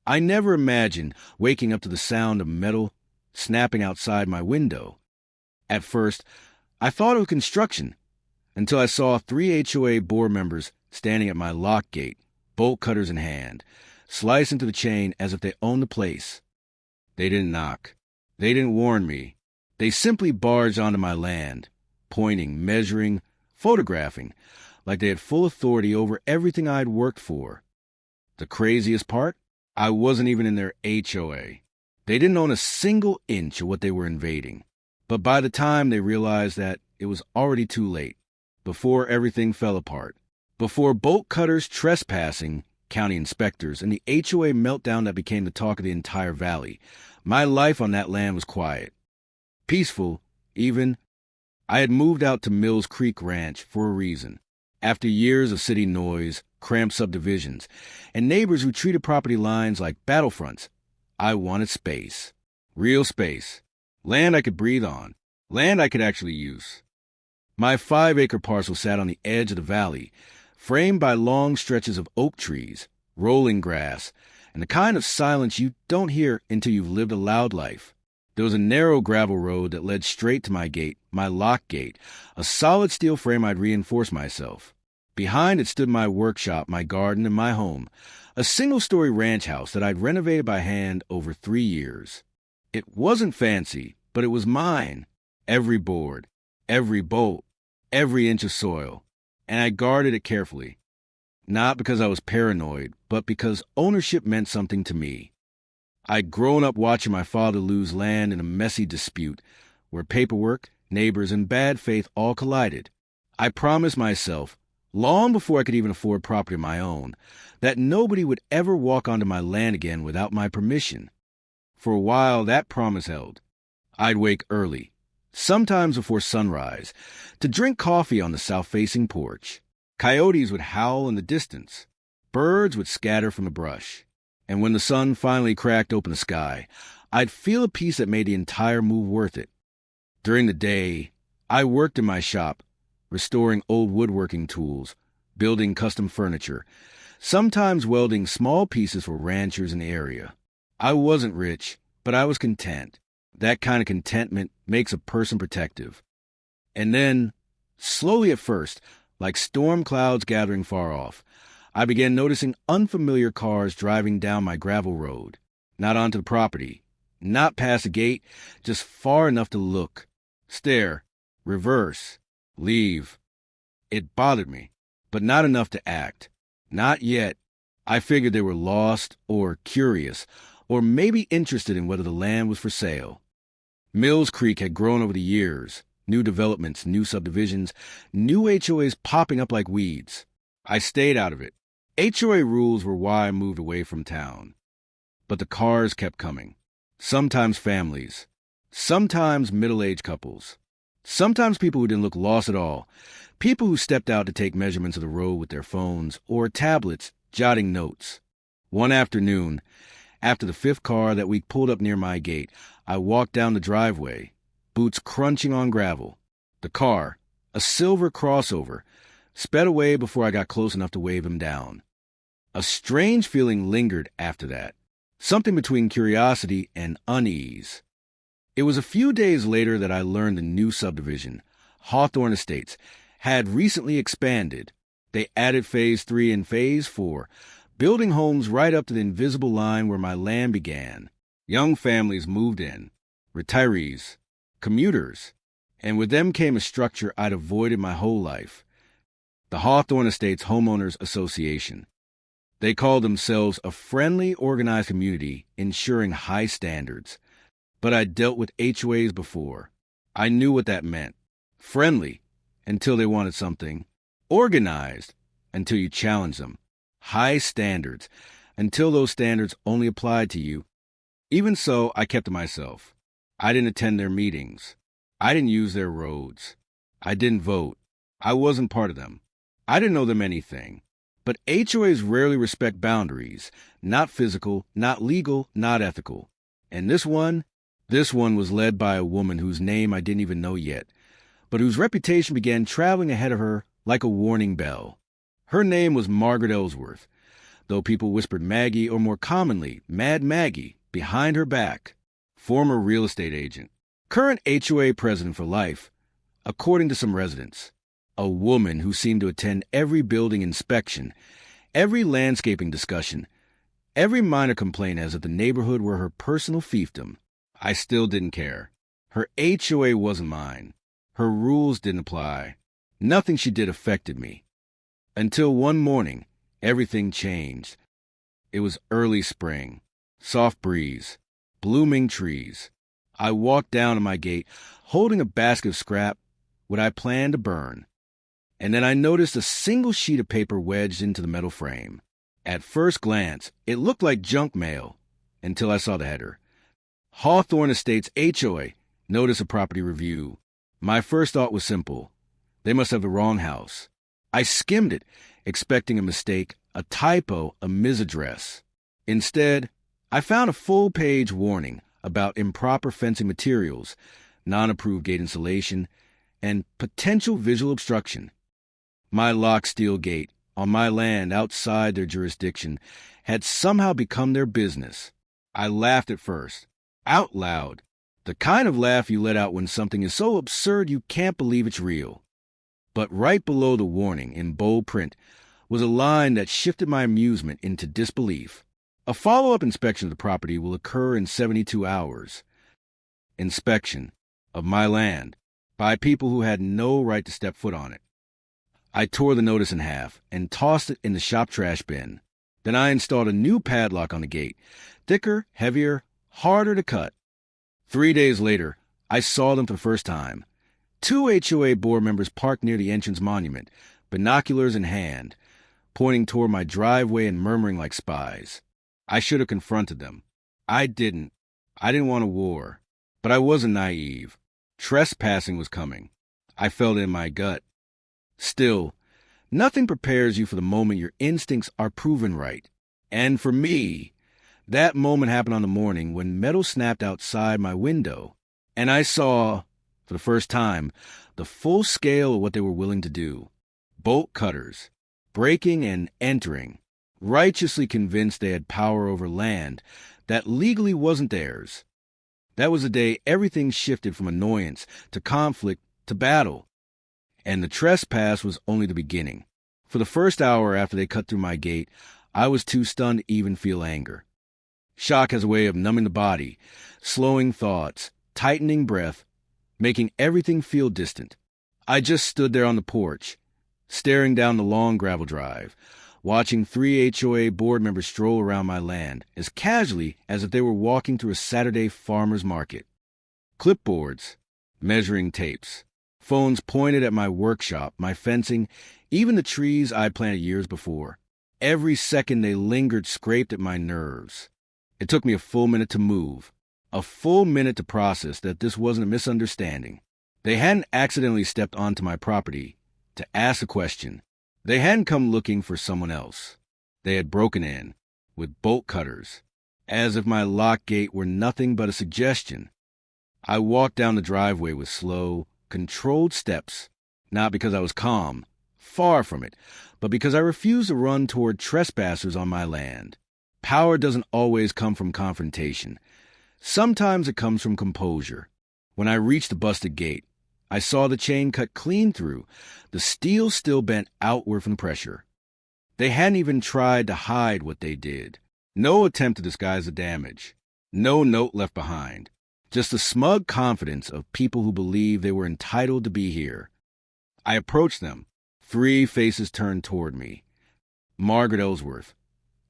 I never imagined waking up to the sound of metal snapping outside my window. At first, I thought it was construction, until I saw 3 HOA board members standing at my lock gate, bolt cutters in hand, slice into the chain as if they owned the place. They didn't knock. They didn't warn me. They simply barged onto my land, pointing, measuring, photographing, like they had full authority over everything I'd worked for. The craziest part? I wasn't even in their HOA. They didn't own a single inch of what they were invading. But by the time they realized that, it was already too late. Before everything fell apart. Before bolt cutters trespassing, county inspectors, and the HOA meltdown that became the talk of the entire valley, my life on that land was quiet. Peaceful, even. I had moved out to Mills Creek Ranch for a reason. After years of city noise, cramped subdivisions, and neighbors who treated property lines like battlefronts, I wanted space. Real space. Land I could breathe on. Land I could actually use. My 5-acre parcel sat on the edge of the valley, framed by long stretches of oak trees, rolling grass, and the kind of silence you don't hear until you've lived a loud life. There was a narrow gravel road that led straight to my gate, my lock gate, a solid steel frame I'd reinforced myself. Behind it stood my workshop, my garden, and my home, a single-story ranch house that I'd renovated by hand over 3 years. It wasn't fancy, but it was mine. Every board, every bolt, every inch of soil, and I guarded it carefully. Not because I was paranoid, but because ownership meant something to me. I'd grown up watching my father lose land in a messy dispute where paperwork, neighbors, and bad faith all collided. I promised myself, long before I could even afford property of my own, that nobody would ever walk onto my land again without my permission. For a while, that promise held. I'd wake early, sometimes before sunrise, to drink coffee on the south-facing porch. Coyotes would howl in the distance. Birds would scatter from the brush. And when the sun finally cracked open the sky, I'd feel a peace that made the entire move worth it. During the day, I worked in my shop, restoring old woodworking tools, building custom furniture, sometimes welding small pieces for ranchers in the area. I wasn't rich, but I was content. That kind of contentment makes a person protective. And then, slowly at first, like storm clouds gathering far off, I began noticing unfamiliar cars driving down my gravel road. Not onto the property, not past the gate, just far enough to look, stare, reverse, leave. It bothered me, but not enough to act. Not yet. I figured they were lost or curious, or maybe interested in whether the land was for sale. Mills Creek had grown over the years, new developments, new subdivisions, new HOAs popping up like weeds. I stayed out of it. HOA rules were why I moved away from town. But the cars kept coming. Sometimes families. Sometimes middle-aged couples. Sometimes people who didn't look lost at all. People who stepped out to take measurements of the road with their phones or tablets, jotting notes. One afternoon, after the 5th car that week pulled up near my gate, I walked down the driveway, boots crunching on gravel. The car, a silver crossover, sped away before I got close enough to wave him down. A strange feeling lingered after that, something between curiosity and unease. It was a few days later that I learned the new subdivision, Hawthorne Estates, had recently expanded. They added Phase 3 and Phase 4, building homes right up to the invisible line where my land began. Young families moved in, retirees, commuters, and with them came a structure I'd avoided my whole life. The Hawthorne Estates Homeowners Association. They called themselves a friendly, organized community ensuring high standards. But I'd dealt with HOAs before. I knew what that meant. Friendly, until they wanted something. Organized, until you challenged them. High standards, until those standards only applied to you. Even so, I kept to myself. I didn't attend their meetings. I didn't use their roads. I didn't vote. I wasn't part of them. I didn't know them anything. But HOAs rarely respect boundaries. Not physical, not legal, not ethical. And this one was led by a woman whose name I didn't even know yet, but whose reputation began traveling ahead of her like a warning bell. Her name was Margaret Ellsworth, though people whispered Maggie, or more commonly, Mad Maggie, behind her back. Former real estate agent. Current HOA president for life, according to some residents. A woman who seemed to attend every building inspection, every landscaping discussion, every minor complaint as if the neighborhood were her personal fiefdom. I still didn't care. Her HOA wasn't mine. Her rules didn't apply. Nothing she did affected me. Until one morning, everything changed. It was early spring, soft breeze, blooming trees. I walked down to my gate, holding a basket of scrap, what I planned to burn. And then I noticed a single sheet of paper wedged into the metal frame. At first glance, it looked like junk mail, until I saw the header. Hawthorne Estates HOA, Notice of Property Review. My first thought was simple. They must have the wrong house. I skimmed it, expecting a mistake, a typo, a misaddress. Instead, I found a full-page warning about improper fencing materials, non-approved gate installation, and potential visual obstruction. My locked steel gate, on my land outside their jurisdiction, had somehow become their business. I laughed at first, out loud, the kind of laugh you let out when something is so absurd you can't believe it's real. But right below the warning, in bold print, was a line that shifted my amusement into disbelief. A follow-up inspection of the property will occur in 72 hours. Inspection of my land by people who had no right to step foot on it. I tore the notice in half and tossed it in the shop trash bin. Then I installed a new padlock on the gate, thicker, heavier, harder to cut. 3 days later, I saw them for the first time. 2 HOA board members parked near the entrance monument, binoculars in hand, pointing toward my driveway and murmuring like spies. I should have confronted them. I didn't. I didn't want a war. But I wasn't naive. Trespassing was coming. I felt it in my gut. Still, nothing prepares you for the moment your instincts are proven right. And for me, that moment happened on the morning when metal snapped outside my window, and I saw, for the first time, the full scale of what they were willing to do. Bolt cutters, breaking and entering, righteously convinced they had power over land that legally wasn't theirs. That was the day everything shifted from annoyance to conflict to battle. And the trespass was only the beginning. For the first hour after they cut through my gate, I was too stunned to even feel anger. Shock has a way of numbing the body, slowing thoughts, tightening breath, making everything feel distant. I just stood there on the porch, staring down the long gravel drive, watching 3 HOA board members stroll around my land as casually as if they were walking through a Saturday farmer's market. Clipboards, measuring tapes, phones pointed at my workshop, my fencing, even the trees I planted years before. Every second they lingered scraped at my nerves. It took me a full minute to move, a full minute to process that this wasn't a misunderstanding. They hadn't accidentally stepped onto my property to ask a question. They hadn't come looking for someone else. They had broken in, with bolt cutters, as if my locked gate were nothing but a suggestion. I walked down the driveway with slow, controlled steps, not because I was calm, far from it, but because I refused to run toward trespassers on my land. Power doesn't always come from confrontation. Sometimes it comes from composure. When I reached the busted gate, I saw the chain cut clean through, the steel still bent outward from pressure. They hadn't even tried to hide what they did. No attempt to disguise the damage. No note left behind. Just the smug confidence of people who believe they were entitled to be here. I approached them. 3 faces turned toward me. Margaret Ellsworth,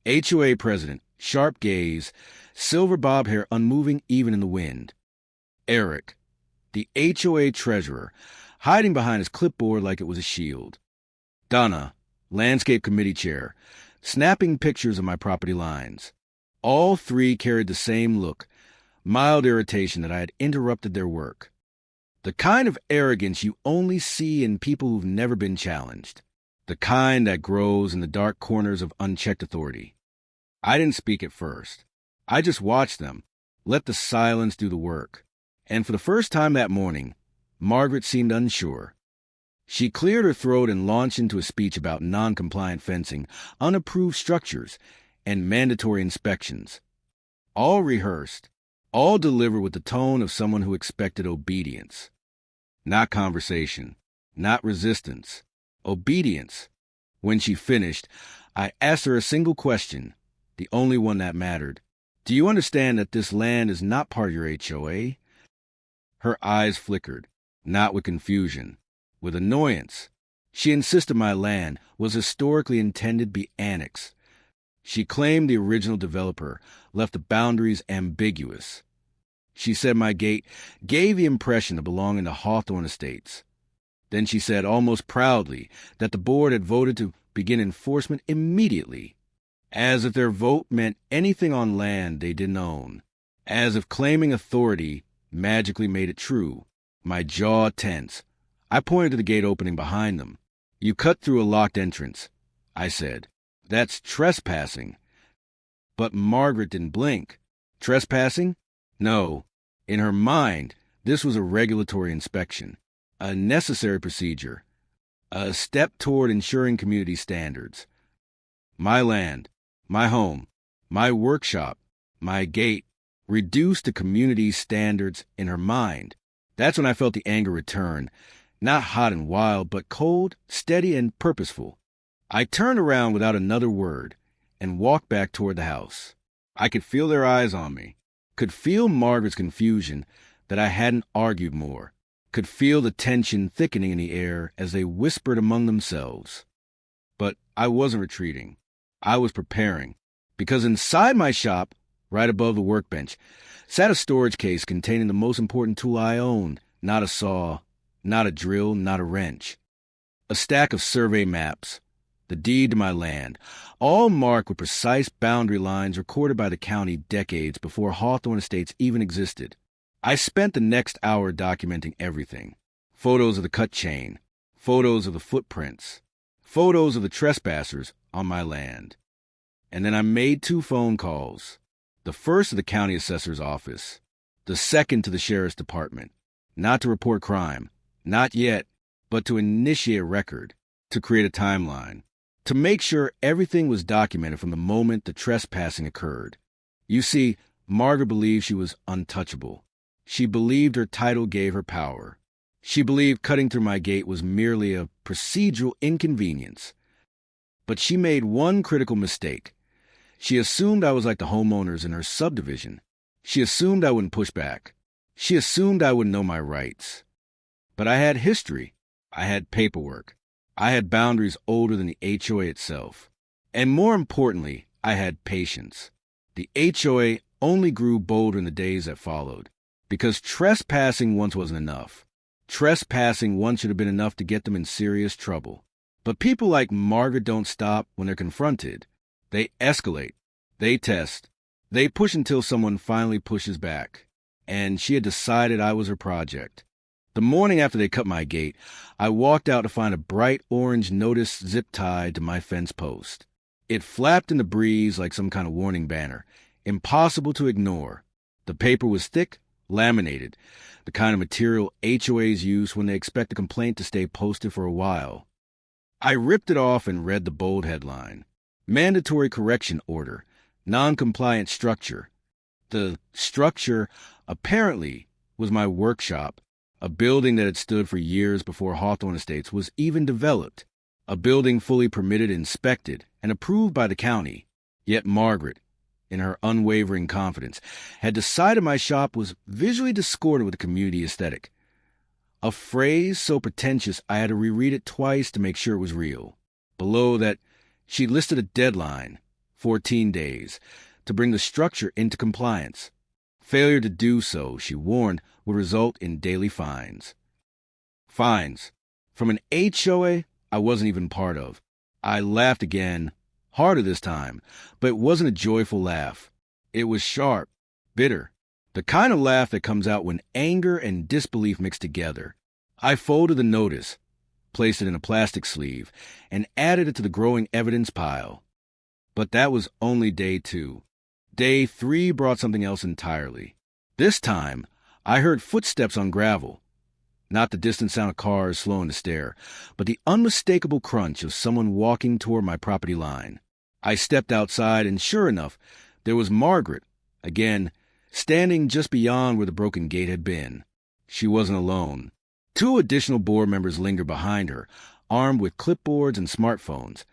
HOA president, sharp gaze, silver bob hair unmoving even in the wind. Eric, the HOA treasurer, hiding behind his clipboard like it was a shield. Donna, landscape committee chair, snapping pictures of my property lines. All 3 carried the same look, mild irritation that I had interrupted their work. The kind of arrogance you only see in people who've never been challenged. The kind that grows in the dark corners of unchecked authority. I didn't speak at first. I just watched them, let the silence do the work. And for the first time that morning, Margaret seemed unsure. She cleared her throat and launched into a speech about non-compliant fencing, unapproved structures, and mandatory inspections. All rehearsed, all delivered with the tone of someone who expected obedience. Not conversation, not resistance, obedience. When she finished, I asked her a single question, the only one that mattered. Do you understand that this land is not part of your HOA? Her eyes flickered, not with confusion, with annoyance. She insisted my land was historically intended to be annexed. She claimed the original developer left the boundaries ambiguous. She said my gate gave the impression of belonging to Hawthorne Estates. Then she said almost proudly that the board had voted to begin enforcement immediately, as if their vote meant anything on land they didn't own, as if claiming authority magically made it true. My jaw tense. I pointed to the gate opening behind them. You cut through a locked entrance, I said. That's trespassing. But Margaret didn't blink. Trespassing? No. In her mind, this was a regulatory inspection, a necessary procedure, a step toward ensuring community standards. My land, my home, my workshop, my gate, reduced to community standards in her mind. That's when I felt the anger return, not hot and wild, but cold, steady, and purposeful. I turned around without another word and walked back toward the house. I could feel their eyes on me, could feel Margaret's confusion that I hadn't argued more, could feel the tension thickening in the air as they whispered among themselves. But I wasn't retreating. I was preparing, because inside my shop, right above the workbench, sat a storage case containing the most important tool I owned, not a saw, not a drill, not a wrench. A stack of survey maps, the deed to my land, all marked with precise boundary lines recorded by the county decades before Hawthorne Estates even existed. I spent the next hour documenting everything. Photos of the cut chain, photos of the footprints, photos of the trespassers on my land. And then I made 2 phone calls. The first to the county assessor's office, the second to the sheriff's department, not to report crime, not yet, but to initiate a record, to create a timeline, to make sure everything was documented from the moment the trespassing occurred. You see, Margaret believed she was untouchable. She believed her title gave her power. She believed cutting through my gate was merely a procedural inconvenience. But she made one critical mistake. She assumed I was like the homeowners in her subdivision. She assumed I wouldn't push back. She assumed I wouldn't know my rights. But I had history. I had paperwork. I had boundaries older than the HOA itself. And more importantly, I had patience. The HOA only grew bolder in the days that followed, because trespassing once wasn't enough. Trespassing once should have been enough to get them in serious trouble. But people like Margaret don't stop when they're confronted. They escalate. They test. They push until someone finally pushes back. And she had decided I was her project. The morning after they cut my gate, I walked out to find a bright orange notice zip tied to my fence post. It flapped in the breeze like some kind of warning banner. Impossible to ignore. The paper was thick, laminated, the kind of material HOAs use when they expect a complaint to stay posted for a while. I ripped it off and read the bold headline. Mandatory correction order. Non-compliant structure. The structure, apparently, was my workshop, a building that had stood for years before Hawthorne Estates was even developed, a building fully permitted, inspected, and approved by the county. Yet Margaret, in her unwavering confidence, had decided my shop was visually discordant with the community aesthetic. A phrase so pretentious I had to reread it twice to make sure it was real. Below that, she listed a deadline, 14 days, to bring the structure into compliance. Failure to do so, she warned, would result in daily fines. Fines. From an HOA I wasn't even part of. I laughed again, harder this time, but it wasn't a joyful laugh. It was sharp, bitter, the kind of laugh that comes out when anger and disbelief mix together. I folded the notice, placed it in a plastic sleeve, and added it to the growing evidence pile. But that was only day 2. Day 3 brought something else entirely. This time, I heard footsteps on gravel. Not the distant sound of cars slowing to stare, but the unmistakable crunch of someone walking toward my property line. I stepped outside, and sure enough, there was Margaret, again, standing just beyond where the broken gate had been. She wasn't alone. 2 additional board members lingered behind her, armed with clipboards and smartphones,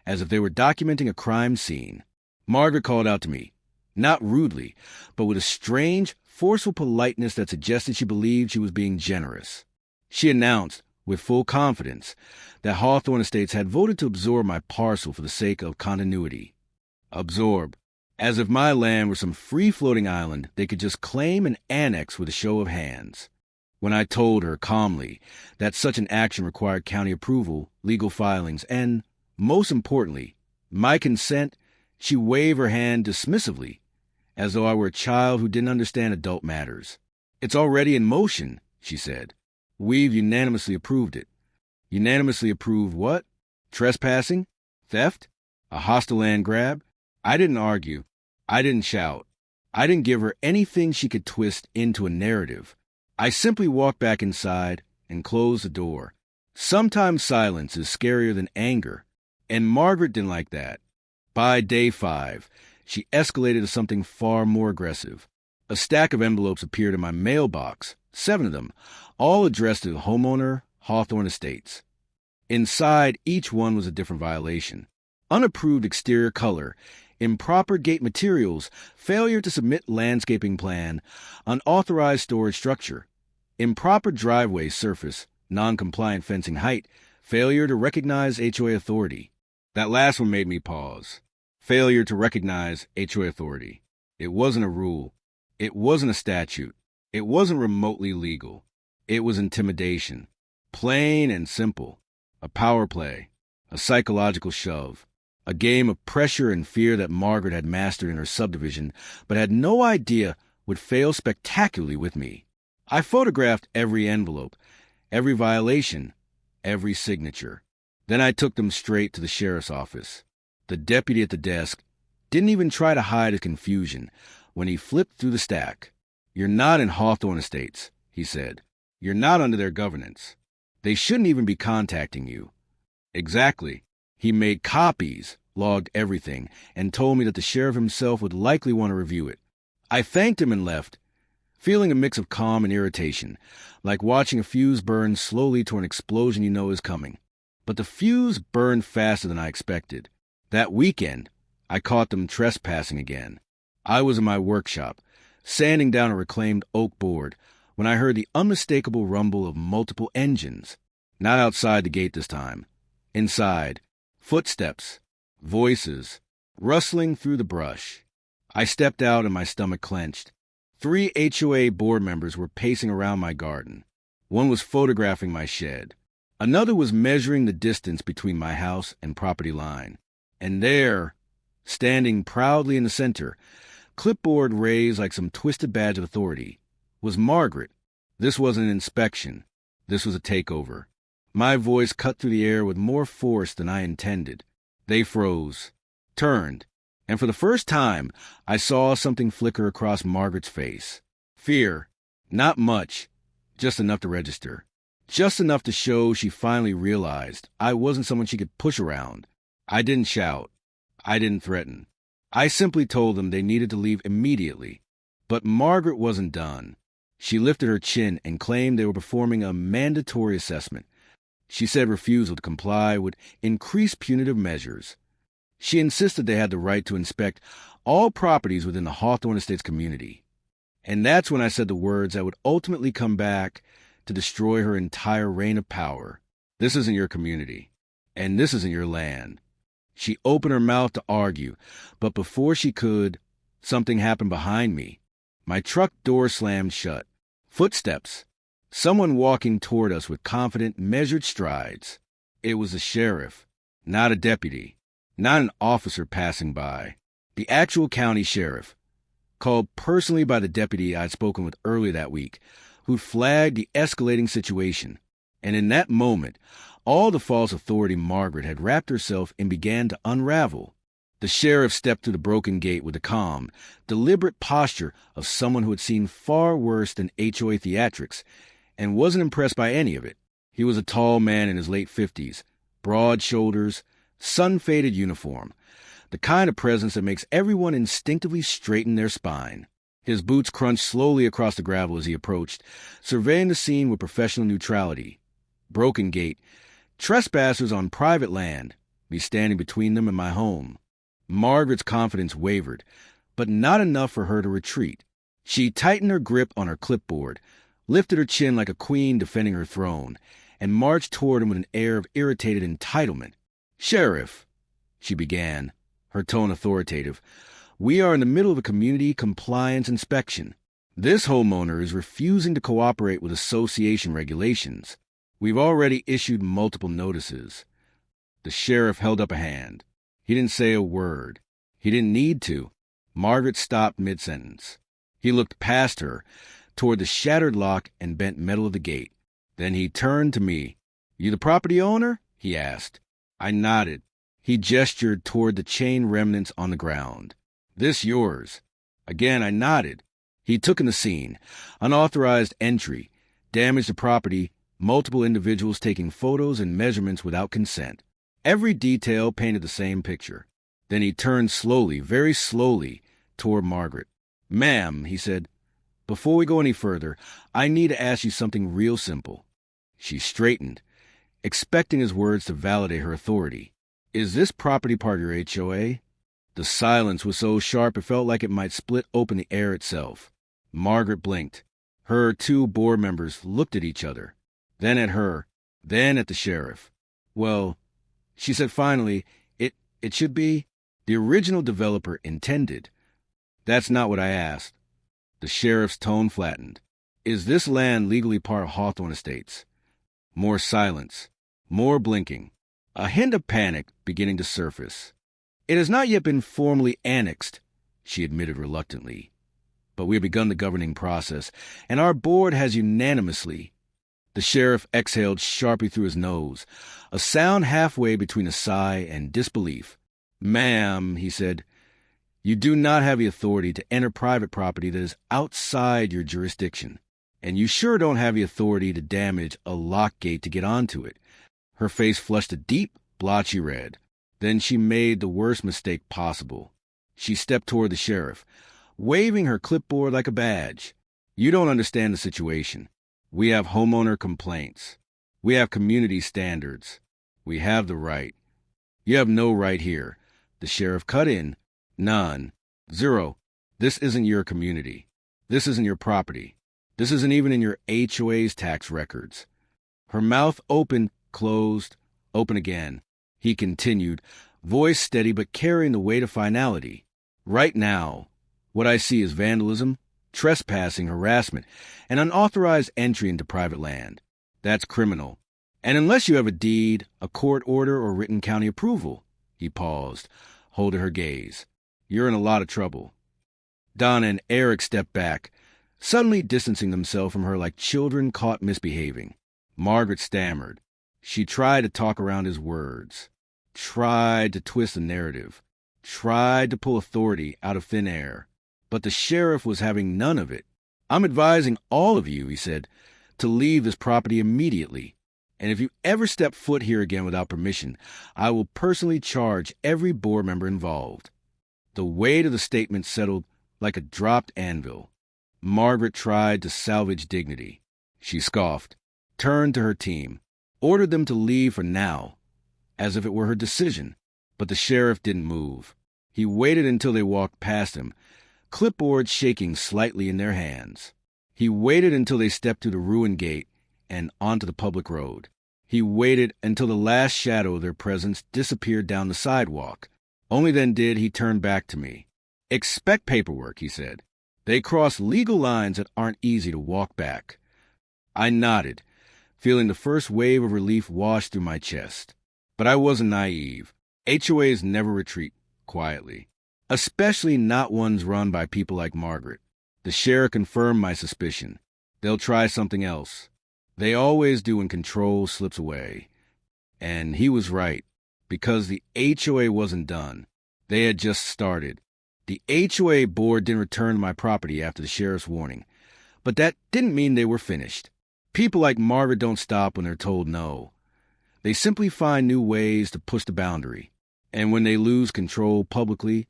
as if they were documenting a crime scene. Margaret called out to me, not rudely, but with a strange, forceful politeness that suggested she believed she was being generous. She announced, with full confidence, that Hawthorne Estates had voted to absorb my parcel for the sake of continuity. Absorb. As if my land were some free-floating island they could just claim and annex with a show of hands. When I told her calmly that such an action required county approval, legal filings, and, most importantly, my consent, she waved her hand dismissively, as though I were a child who didn't understand adult matters. "It's already in motion," she said. "We've unanimously approved it." Unanimously approved what? Trespassing? Theft? A hostile land grab? I didn't argue. I didn't shout. I didn't give her anything she could twist into a narrative. I simply walked back inside and closed the door. Sometimes silence is scarier than anger, and Margaret didn't like that. By day 5, she escalated to something far more aggressive. A stack of envelopes appeared in my mailbox, 7 of them, all addressed to the homeowner, Hawthorne Estates. Inside, each one was a different violation. Unapproved exterior color, improper gate materials, failure to submit landscaping plan, unauthorized storage structure, improper driveway surface, non-compliant fencing height, failure to recognize HOA authority. That last one made me pause. Failure to recognize HOA authority. It wasn't a rule. It wasn't a statute. It wasn't remotely legal. It was intimidation. Plain and simple. A power play. A psychological shove. A game of pressure and fear that Margaret had mastered in her subdivision, but had no idea would fail spectacularly with me. I photographed every envelope, every violation, every signature. Then I took them straight to the sheriff's office. The deputy at the desk didn't even try to hide his confusion when he flipped through the stack. "You're not in Hawthorne Estates," he said. "You're not under their governance. They shouldn't even be contacting you." Exactly. He made copies, logged everything, and told me that the sheriff himself would likely want to review it. I thanked him and left, feeling a mix of calm and irritation, like watching a fuse burn slowly toward an explosion you know is coming. But the fuse burned faster than I expected. That weekend, I caught them trespassing again. I was in my workshop, sanding down a reclaimed oak board, when I heard the unmistakable rumble of multiple engines. Not outside the gate this time. Inside. Footsteps. Voices. Rustling through the brush. I stepped out and my stomach clenched. 3 HOA board members were pacing around my garden. One was photographing my shed. Another was measuring the distance between my house and property line. And there, standing proudly in the center, clipboard raised like some twisted badge of authority, was Margaret. This wasn't an inspection. This was a takeover. My voice cut through the air with more force than I intended. They froze, turned, and for the first time, I saw something flicker across Margaret's face. Fear. Not much. Just enough to register. Just enough to show she finally realized I wasn't someone she could push around. I didn't shout. I didn't threaten. I simply told them they needed to leave immediately. But Margaret wasn't done. She lifted her chin and claimed they were performing a mandatory assessment. She said refusal to comply would increase punitive measures. She insisted they had the right to inspect all properties within the Hawthorne Estates community. And that's when I said the words that would ultimately come back to destroy her entire reign of power. This isn't your community, and this isn't your land. She opened her mouth to argue, but before she could, something happened behind me. My truck door slammed shut. Footsteps. Someone walking toward us with confident, measured strides. It was a sheriff, not a deputy, not an officer passing by. The actual county sheriff, called personally by the deputy I'd spoken with earlier that week, who'd flagged the escalating situation. And in that moment, all the false authority Margaret had wrapped herself in began to unravel. The sheriff stepped through the broken gate with the calm, deliberate posture of someone who had seen far worse than HOA theatrics, and wasn't impressed by any of it. He was a tall man in his late 50s, broad shoulders, sun-faded uniform, the kind of presence that makes everyone instinctively straighten their spine. His boots crunched slowly across the gravel as he approached, surveying the scene with professional neutrality. Broken gate. Trespassers on private land. Me standing between them and my home. Margaret's confidence wavered, but not enough for her to retreat. She tightened her grip on her clipboard, lifted her chin like a queen defending her throne, and marched toward him with an air of irritated entitlement. "Sheriff," she began, her tone authoritative, "we are in the middle of a community compliance inspection. This homeowner is refusing to cooperate with association regulations. We've already issued multiple notices." The sheriff held up a hand. He didn't say a word. He didn't need to. Margaret stopped mid-sentence. He looked past her, toward the shattered lock and bent metal of the gate. Then he turned to me. "You the property owner?" he asked. I nodded. He gestured toward the chain remnants on the ground. "This yours?" Again I nodded. He took in the scene. Unauthorized entry, damage to property, multiple individuals taking photos and measurements without consent. Every detail painted the same picture. Then he turned slowly, very slowly, toward Margaret. "Ma'am," he said, "before we go any further, I need to ask you something real simple." She straightened, expecting his words to validate her authority. "Is this property part of your HOA?" The silence was so sharp it felt like it might split open the air itself. Margaret blinked. Her two board members looked at each other, then at her, then at the sheriff. "Well," she said finally, it should be. The original developer intended. "That's not what I asked." The sheriff's tone flattened. "Is this land legally part of Hawthorne Estates?" More silence. More blinking. A hint of panic beginning to surface. "It has not yet been formally annexed," she admitted reluctantly. "But we have begun the governing process, and our board has unanimously—" The sheriff exhaled sharply through his nose, a sound halfway between a sigh and disbelief. "Ma'am," he said, "you do not have the authority to enter private property that is outside your jurisdiction. And you sure don't have the authority to damage a lock gate to get onto it." Her face flushed a deep, blotchy red. Then she made the worst mistake possible. She stepped toward the sheriff, waving her clipboard like a badge. "You don't understand the situation. We have homeowner complaints. We have community standards. We have the right. You have no right here." The sheriff cut in. "None. Zero. This isn't your community. This isn't your property. This isn't even in your HOA's tax records." Her mouth opened, closed, open again. He continued, voice steady but carrying the weight of finality. "Right now, what I see is vandalism, trespassing, harassment, and unauthorized entry into private land. That's criminal. And unless you have a deed, a court order, or written county approval," he paused, holding her gaze, "you're in a lot of trouble." Donna and Eric stepped back, suddenly distancing themselves from her like children caught misbehaving. Margaret stammered. She tried to talk around his words, tried to twist the narrative, tried to pull authority out of thin air. But the sheriff was having none of it. "I'm advising all of you," he said, "to leave this property immediately. And if you ever step foot here again without permission, I will personally charge every board member involved." The weight of the statement settled like a dropped anvil. Margaret tried to salvage dignity. She scoffed, turned to her team, ordered them to leave for now, as if it were her decision. But the sheriff didn't move. He waited until they walked past him, clipboard shaking slightly in their hands. He waited until they stepped through the ruined gate and onto the public road. He waited until the last shadow of their presence disappeared down the sidewalk. Only then did he turn back to me. "Expect paperwork," he said. "They cross legal lines that aren't easy to walk back." I nodded, feeling the first wave of relief wash through my chest. But I wasn't naive. HOAs never retreat quietly, especially not ones run by people like Margaret. The sheriff confirmed my suspicion. They'll try something else. They always do when control slips away. And he was right, because the HOA wasn't done. They had just started. The HOA board didn't return to my property after the sheriff's warning, but that didn't mean they were finished. People like Margaret don't stop when they're told no. They simply find new ways to push the boundary. And when they lose control publicly,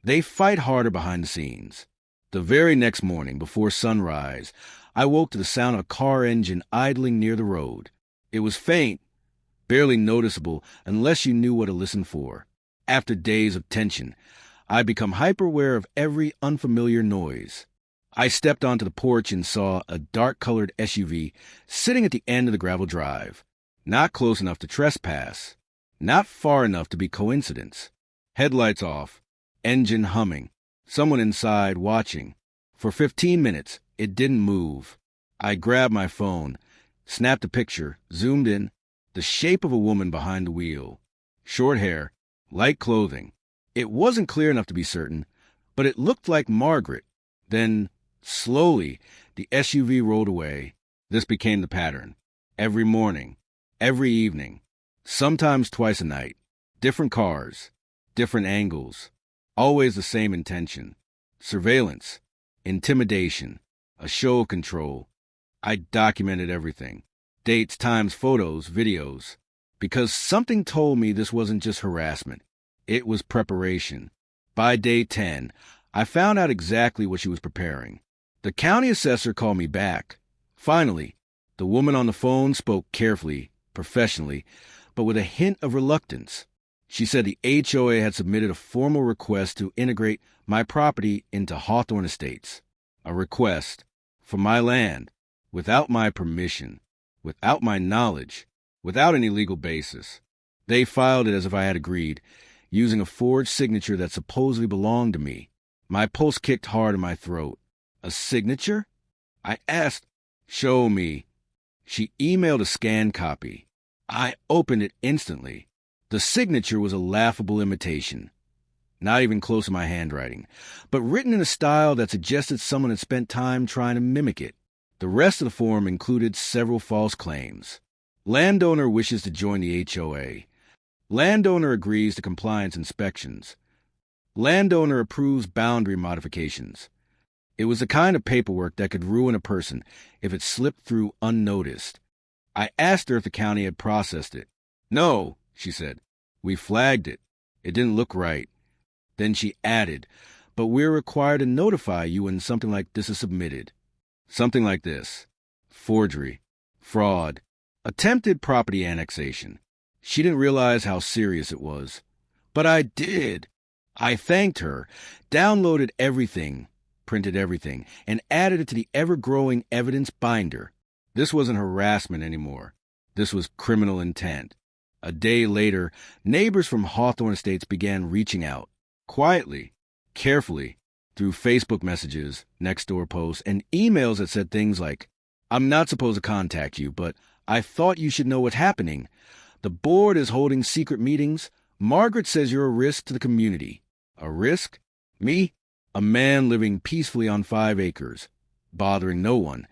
they fight harder behind the scenes. The very next morning, before sunrise, I woke to the sound of a car engine idling near the road. It was faint, barely noticeable unless you knew what to listen for. After days of tension, I'd become hyper-aware of every unfamiliar noise. I stepped onto the porch and saw a dark-colored SUV sitting at the end of the gravel drive. Not close enough to trespass. Not far enough to be coincidence. Headlights off. Engine humming. Someone inside watching. For 15 minutes, it didn't move. I grabbed my phone, snapped a picture, zoomed in. The shape of a woman behind the wheel. Short hair, light clothing. It wasn't clear enough to be certain, but it looked like Margaret. Then, slowly, the SUV rolled away. This became the pattern. Every morning, every evening, sometimes twice a night. Different cars, different angles. Always the same intention. Surveillance, intimidation, a show of control. I documented everything. Dates, times, photos, videos. Because something told me this wasn't just harassment. It was preparation. By day 10, I found out exactly what she was preparing. The county assessor called me back. Finally, the woman on the phone spoke carefully, professionally, but with a hint of reluctance. She said the HOA had submitted a formal request to integrate my property into Hawthorne Estates. A request for my land, without my permission, without my knowledge, without any legal basis. They filed it as if I had agreed, using a forged signature that supposedly belonged to me. My pulse kicked hard in my throat. A signature? I asked. Show me. She emailed a scanned copy. I opened it instantly. The signature was a laughable imitation. Not even close to my handwriting, but written in a style that suggested someone had spent time trying to mimic it. The rest of the form included several false claims. Landowner wishes to join the HOA. Landowner agrees to compliance inspections. Landowner approves boundary modifications. It was the kind of paperwork that could ruin a person if it slipped through unnoticed. I asked her if the county had processed it. No, she said. We flagged it. It didn't look right. Then she added, but we're required to notify you when something like this is submitted. Something like this. Forgery. Fraud. Attempted property annexation. She didn't realize how serious it was. But I did. I thanked her, downloaded everything, printed everything, and added it to the ever-growing evidence binder. This wasn't harassment anymore. This was criminal intent. A day later, neighbors from Hawthorne Estates began reaching out, quietly, carefully, through Facebook messages, next-door posts, and emails that said things like, I'm not supposed to contact you, but I thought you should know what's happening. The board is holding secret meetings. Margaret says you're a risk to the community. A risk? Me? A man living peacefully on 5 acres, bothering no one,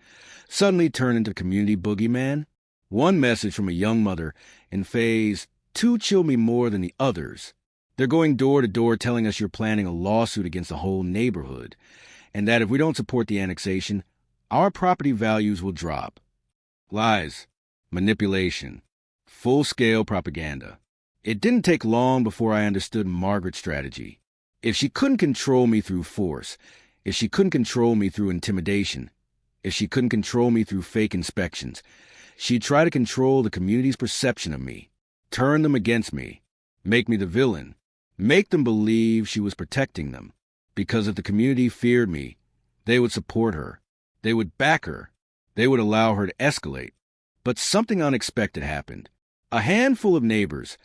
suddenly turned into community boogeyman? One message from a young mother in phase 2 chilled me more than the others. They're going door to door telling us you're planning a lawsuit against the whole neighborhood, and that if we don't support the annexation, our property values will drop. Lies. Manipulation. Full-scale propaganda. It didn't take long before I understood Margaret's strategy. If she couldn't control me through force, if she couldn't control me through intimidation, if she couldn't control me through fake inspections, she'd try to control the community's perception of me, turn them against me, make me the villain, make them believe she was protecting them. Because if the community feared me, they would support her, they would back her, they would allow her to escalate. But something unexpected happened. A handful of neighbors,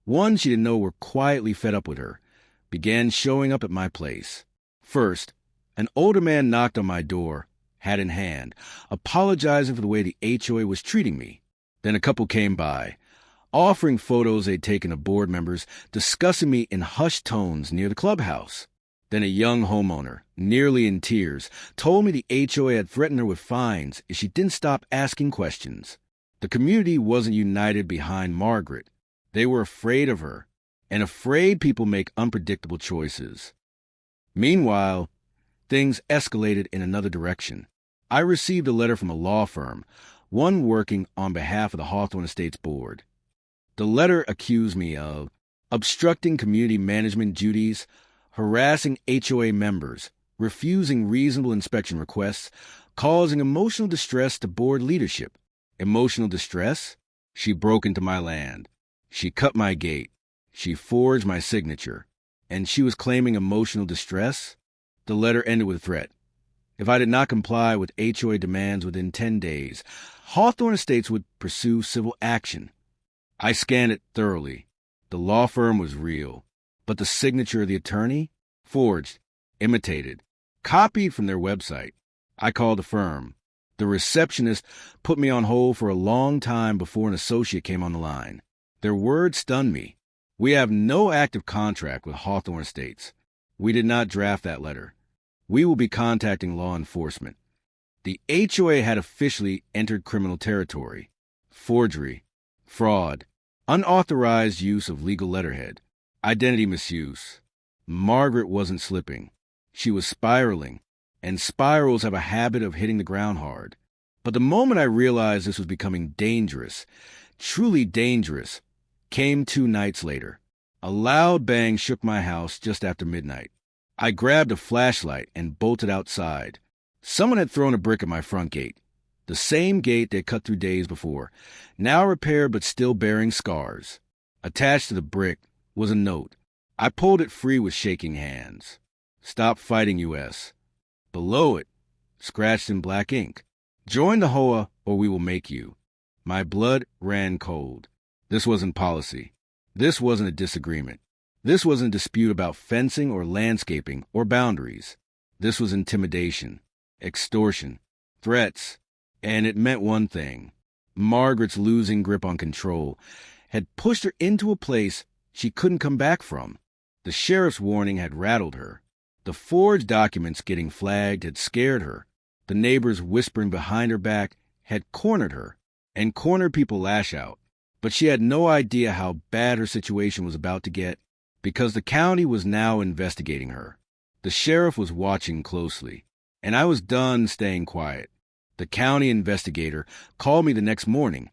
one she didn't know were quietly fed up with her, began showing up at my place. First, an older man knocked on my door, hat in hand, apologizing for the way the HOA was treating me. Then a couple came by, offering photos they'd taken of board members, discussing me in hushed tones near the clubhouse. Then a young homeowner, nearly in tears, told me the HOA had threatened her with fines if she didn't stop asking questions. The community wasn't united behind Margaret. They were afraid of her, and afraid people make unpredictable choices. Meanwhile, things escalated in another direction. I received a letter from a law firm, one working on behalf of the Hawthorne Estates Board. The letter accused me of obstructing community management duties, harassing HOA members, refusing reasonable inspection requests, causing emotional distress to board leadership. Emotional distress? She broke into my land. She cut my gate. She forged my signature. And she was claiming emotional distress? The letter ended with a threat. If I did not comply with HOA demands within 10 days, Hawthorne Estates would pursue civil action. I scanned it thoroughly. The law firm was real, but the signature of the attorney? Forged, imitated, copied from their website. I called the firm. The receptionist put me on hold for a long time before an associate came on the line. Their words stunned me. We have no active contract with Hawthorne Estates. We did not draft that letter. We will be contacting law enforcement. The HOA had officially entered criminal territory. Forgery, fraud, unauthorized use of legal letterhead, identity misuse. Margaret wasn't slipping. She was spiraling, and spirals have a habit of hitting the ground hard. But the moment I realized this was becoming dangerous, truly dangerous, came 2 nights later. A loud bang shook my house just after midnight. I grabbed a flashlight and bolted outside. Someone had thrown a brick at my front gate. The same gate they cut through days before, now repaired but still bearing scars. Attached to the brick was a note. I pulled it free with shaking hands. Stop fighting, U.S. Below it, scratched in black ink, join the HOA or we will make you. My blood ran cold. This wasn't policy. This wasn't a disagreement. This wasn't a dispute about fencing or landscaping or boundaries. This was intimidation, extortion, threats, and it meant one thing. Margaret's losing grip on control had pushed her into a place she couldn't come back from. The sheriff's warning had rattled her. The forged documents getting flagged had scared her. The neighbors whispering behind her back had cornered her, and cornered people lash out. But she had no idea how bad her situation was about to get, because the county was now investigating her. The sheriff was watching closely, and I was done staying quiet. The county investigator called me the next morning,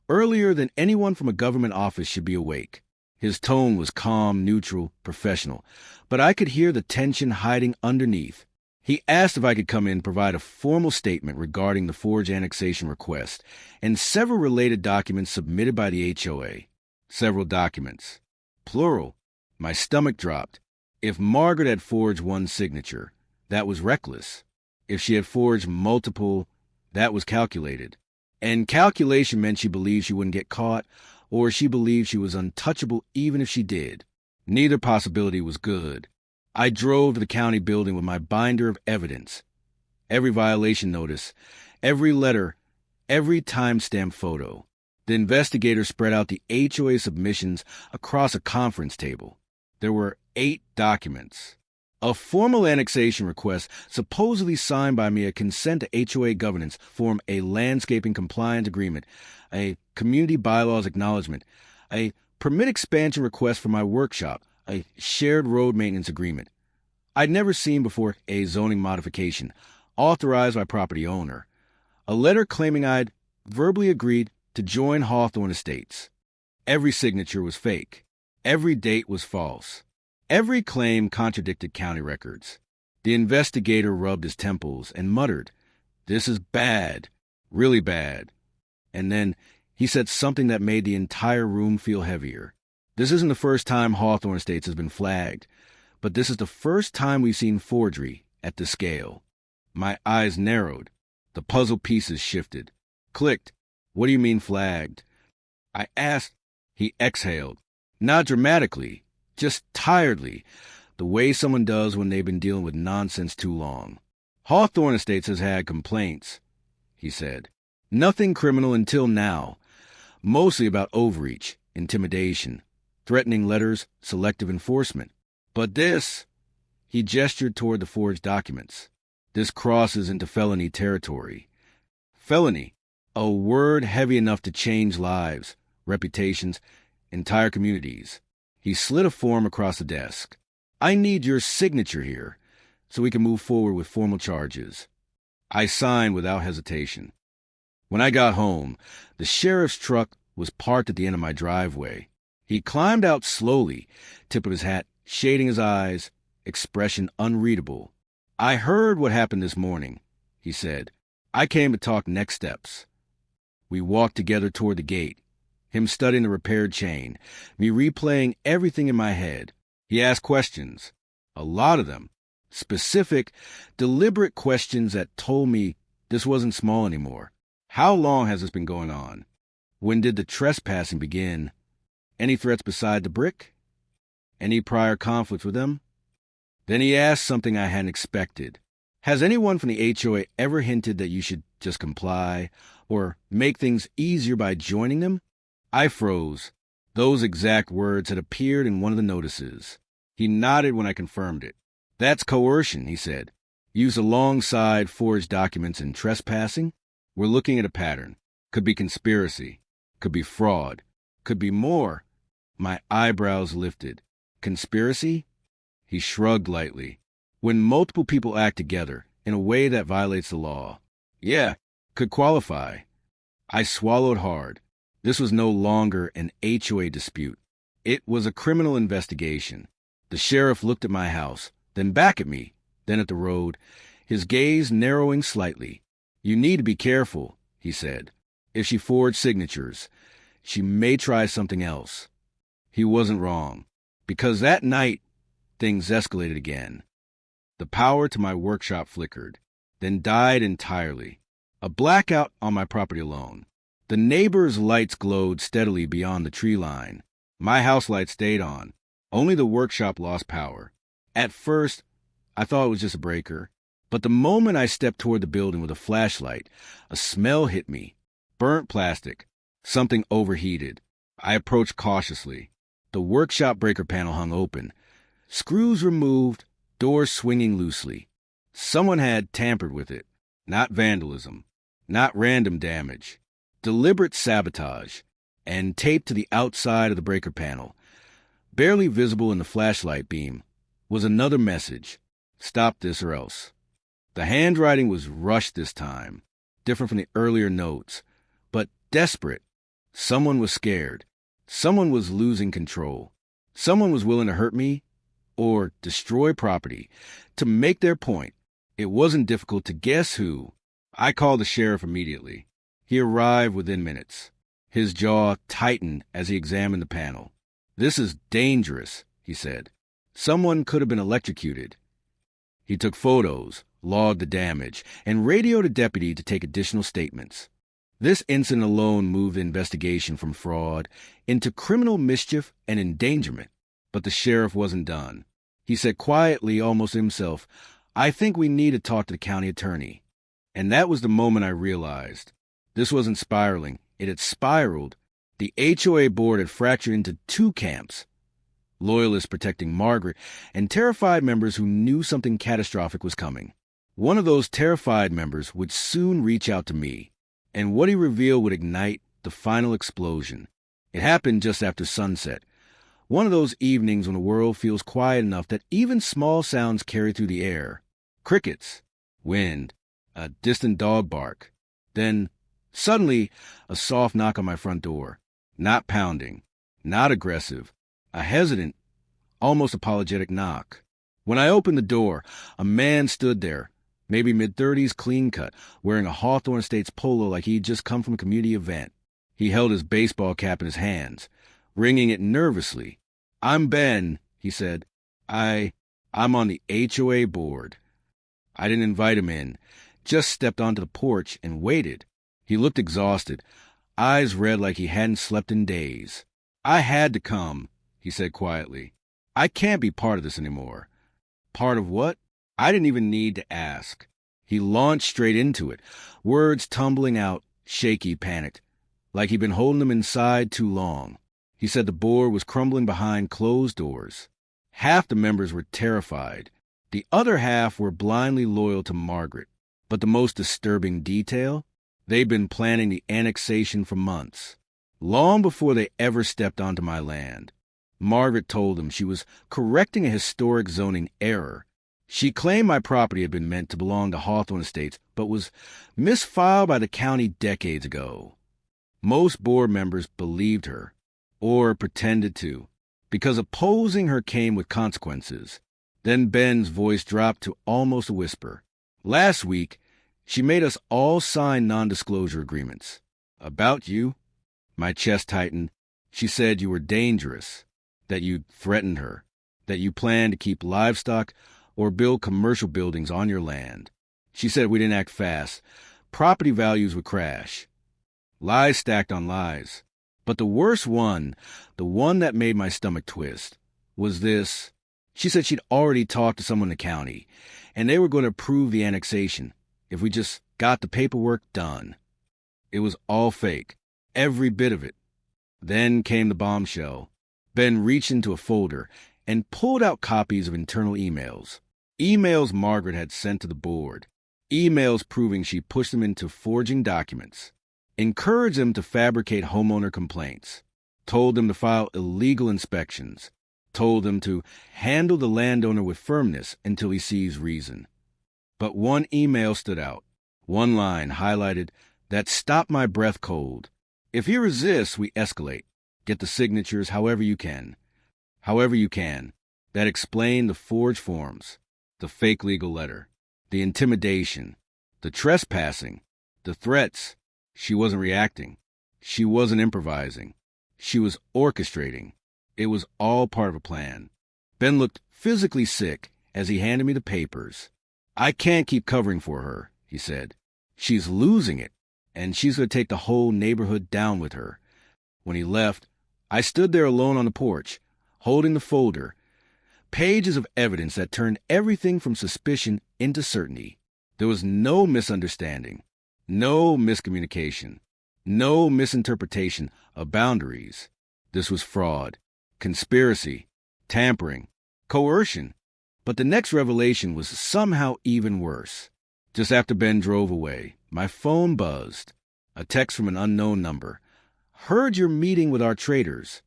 earlier than anyone from a government office should be awake. His tone was calm, neutral, professional, but I could hear the tension hiding underneath. He asked if I could come in and provide a formal statement regarding the forged annexation request and several related documents submitted by the HOA. Several documents. Plural. My stomach dropped. If Margaret had forged one signature, that was reckless. If she had forged multiple, that was calculated. And calculation meant she believed she wouldn't get caught, or she believed she was untouchable even if she did. Neither possibility was good. I drove to the county building with my binder of evidence. Every violation notice, every letter, every timestamp photo. The investigator spread out the HOA submissions across a conference table. There were 8 documents. A formal annexation request supposedly signed by me, a consent to HOA governance, form a landscaping compliance agreement, a community bylaws acknowledgement, a permit expansion request for my workshop, a shared road maintenance agreement. I'd never seen before a zoning modification, authorized by property owner, a letter claiming I'd verbally agreed to join Hawthorne Estates. Every signature was fake. Every date was false. Every claim contradicted county records. The investigator rubbed his temples and muttered, "This is bad, really bad." And then he said something that made the entire room feel heavier. This isn't the first time Hawthorne Estates has been flagged, but this is the first time we've seen forgery at this scale. My eyes narrowed. The puzzle pieces shifted. Clicked. What do you mean flagged? I asked. He exhaled. Not dramatically, just tiredly, the way someone does when they've been dealing with nonsense too long. Hawthorne Estates has had complaints, he said. Nothing criminal until now. Mostly about overreach, intimidation, threatening letters, selective enforcement. But this, he gestured toward the forged documents, this crosses into felony territory. Felony, a word heavy enough to change lives, reputations, entire communities. He slid a form across the desk. I need your signature here, so we can move forward with formal charges. I signed without hesitation. When I got home, the sheriff's truck was parked at the end of my driveway. He climbed out slowly, tip of his hat shading his eyes, expression unreadable. "I heard what happened this morning," he said. "I came to talk next steps." We walked together toward the gate, him studying the repaired chain, me replaying everything in my head. He asked questions, a lot of them, specific, deliberate questions that told me this wasn't small anymore. How long has this been going on? When did the trespassing begin? Any threats beside the brick? Any prior conflicts with them? Then he asked something I hadn't expected. "Has anyone from the HOA ever hinted that you should just comply or make things easier by joining them?" I froze. Those exact words had appeared in one of the notices. He nodded when I confirmed it. "That's coercion," he said. "Used alongside forged documents and trespassing. We're looking at a pattern. Could be conspiracy. Could be fraud. Could be more." My eyebrows lifted. "Conspiracy?" He shrugged lightly. "When multiple people act together in a way that violates the law. Yeah, could qualify." I swallowed hard. This was no longer an HOA dispute. It was a criminal investigation. The sheriff looked at my house, then back at me, then at the road, his gaze narrowing slightly. "You need to be careful," he said. "If she forged signatures, she may try something else." He wasn't wrong, because that night, things escalated again. The power to my workshop flickered, then died entirely. A blackout on my property alone. The neighbors' lights glowed steadily beyond the tree line. My house light stayed on. Only the workshop lost power. At first, I thought it was just a breaker. But the moment I stepped toward the building with a flashlight, a smell hit me. Burnt plastic. Something overheated. I approached cautiously. The workshop breaker panel hung open. Screws removed, doors swinging loosely. Someone had tampered with it. Not vandalism. Not random damage. Deliberate sabotage. And taped to the outside of the breaker panel, barely visible in the flashlight beam, was another message. "Stop this or else." The handwriting was rushed this time, different from the earlier notes, but desperate. Someone was scared. Someone was losing control. Someone was willing to hurt me or destroy property to make their point. It wasn't difficult to guess who. I called the sheriff immediately. He arrived within minutes. His jaw tightened as he examined the panel. "This is dangerous," he said. "Someone could have been electrocuted." He took photos, logged the damage, and radioed a deputy to take additional statements. This incident alone moved the investigation from fraud into criminal mischief and endangerment. But the sheriff wasn't done. He said quietly, almost to himself, "I think we need to talk to the county attorney." And that was the moment I realized. This wasn't spiraling. It had spiraled. The HOA board had fractured into two camps. Loyalists protecting Margaret and terrified members who knew something catastrophic was coming. One of those terrified members would soon reach out to me, and what he revealed would ignite the final explosion. It happened just after sunset. One of those evenings when the world feels quiet enough that even small sounds carry through the air. Crickets, wind, a distant dog bark. Then, suddenly, a soft knock on my front door. Not pounding, not aggressive, a hesitant, almost apologetic knock. When I opened the door, a man stood there, maybe mid-30s, clean-cut, wearing a Hawthorne Estates polo like he'd just come from a community event. He held his baseball cap in his hands, wringing it nervously. "I'm Ben," he said. I'm on the HOA board." I didn't invite him in, just stepped onto the porch and waited. He looked exhausted, eyes red like he hadn't slept in days. "I had to come," he said quietly. "I can't be part of this anymore." Part of what? I didn't even need to ask. He launched straight into it, words tumbling out, shaky, panicked, like he'd been holding them inside too long. He said the board was crumbling behind closed doors. Half the members were terrified. The other half were blindly loyal to Margaret. But the most disturbing detail? They'd been planning the annexation for months, long before they ever stepped onto my land. Margaret told them she was correcting a historic zoning error. She claimed my property had been meant to belong to Hawthorne Estates, but was misfiled by the county decades ago. Most board members believed her, or pretended to, because opposing her came with consequences. Then Ben's voice dropped to almost a whisper. Last week, she made us all sign non-disclosure agreements. About you? My chest tightened. She said you were dangerous, that you'd threatened her, that you planned to keep livestock or build commercial buildings on your land. She said we didn't act fast. Property values would crash. Lies stacked on lies. But the worst one, the one that made my stomach twist, was this. She said she'd already talked to someone in the county, and they were going to approve the annexation if we just got the paperwork done. It was all fake, every bit of it. Then came the bombshell. Ben reached into a folder and pulled out copies of internal emails. Emails Margaret had sent to the board. Emails proving she pushed them into forging documents. Encouraged them to fabricate homeowner complaints. Told them to file illegal inspections. Told them to handle the landowner with firmness until he sees reason. But one email stood out. One line highlighted that stopped my breath cold. If he resists, we escalate. Get the signatures however you can. However you can. That explained the forged forms, the fake legal letter, the intimidation, the trespassing, the threats. She wasn't reacting. She wasn't improvising. She was orchestrating. It was all part of a plan. Ben looked physically sick as he handed me the papers. I can't keep covering for her, he said. She's losing it, and she's going to take the whole neighborhood down with her. When he left, I stood there alone on the porch, holding the folder, pages of evidence that turned everything from suspicion into certainty. There was no misunderstanding, no miscommunication, no misinterpretation of boundaries. This was fraud, conspiracy, tampering, coercion. But the next revelation was somehow even worse. Just after Ben drove away, my phone buzzed. A text from an unknown number. Heard you're meeting with our traders.